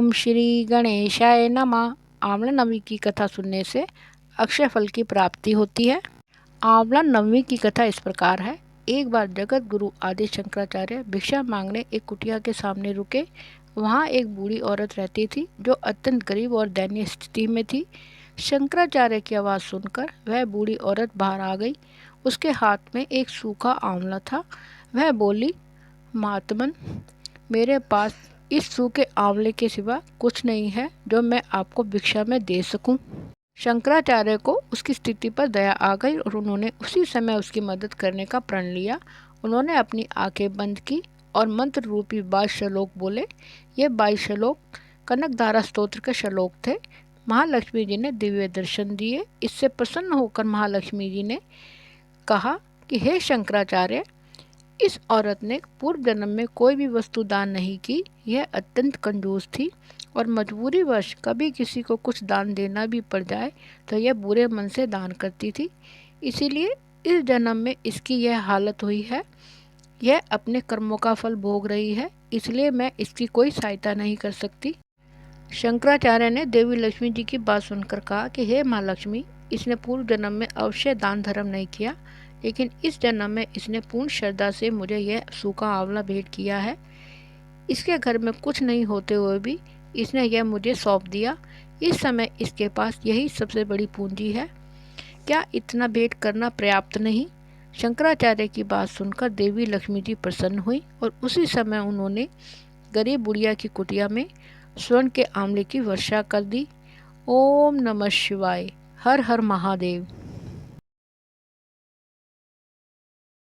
ओम श्री गणेशाय नमः। आंवला नवमी की कथा सुनने से अक्षय फल की प्राप्ति होती है। आंवला नवमी की कथा इस प्रकार है। एक बार जगत गुरु आदि शंकराचार्य भिक्षा मांगने एक कुटिया के सामने रुके। वहाँ एक बूढ़ी औरत रहती थी जो अत्यंत गरीब और दयनीय स्थिति में थी। शंकराचार्य की आवाज़ सुनकर वह बूढ़ी औरत बाहर आ गई। उसके हाथ में एक सूखा आंवला था। वह बोली, महात्मन, मेरे पास इस सूखे आंवले के सिवा कुछ नहीं है जो मैं आपको भिक्षा में दे सकूं। शंकराचार्य को उसकी स्थिति पर दया आ गई और उन्होंने उसी समय उसकी मदद करने का प्रण लिया। उन्होंने अपनी आंखें बंद की और मंत्र रूपी 22 श्लोक बोले। ये 22 श्लोक कनकधारा स्तोत्र के श्लोक थे। महालक्ष्मी जी ने दिव्य दर्शन दिए। इससे प्रसन्न होकर महालक्ष्मी जी ने कहा कि हे शंकराचार्य, इस औरत ने पूर्व जन्म में कोई भी वस्तु दान नहीं की। यह अत्यंत कंजूस थी और मजबूरीवश कभी किसी को कुछ दान देना भी पड़ जाए तो यह बुरे मन से दान करती थी। इसीलिए इस जन्म में इसकी यह हालत हुई है। यह अपने कर्मों का फल भोग रही है, इसलिए मैं इसकी कोई सहायता नहीं कर सकती। शंकराचार्य ने देवी लक्ष्मी जी की बात सुनकर कहा कि हे माँ लक्ष्मी, इसने पूर्व जन्म में अवश्य दान धर्म नहीं किया, लेकिन इस जन्म में इसने पूर्ण श्रद्धा से मुझे यह सूखा आंवला भेंट किया है। इसके घर में कुछ नहीं होते हुए भी इसने यह मुझे सौंप दिया। इस समय इसके पास यही सबसे बड़ी पूंजी है। क्या इतना भेंट करना पर्याप्त नहीं? शंकराचार्य की बात सुनकर देवी लक्ष्मी जी प्रसन्न हुई और उसी समय उन्होंने गरीब बुढ़िया की कुटिया में स्वर्ण के आंवले की वर्षा कर दी। ओम नमः शिवाय। हर हर महादेव।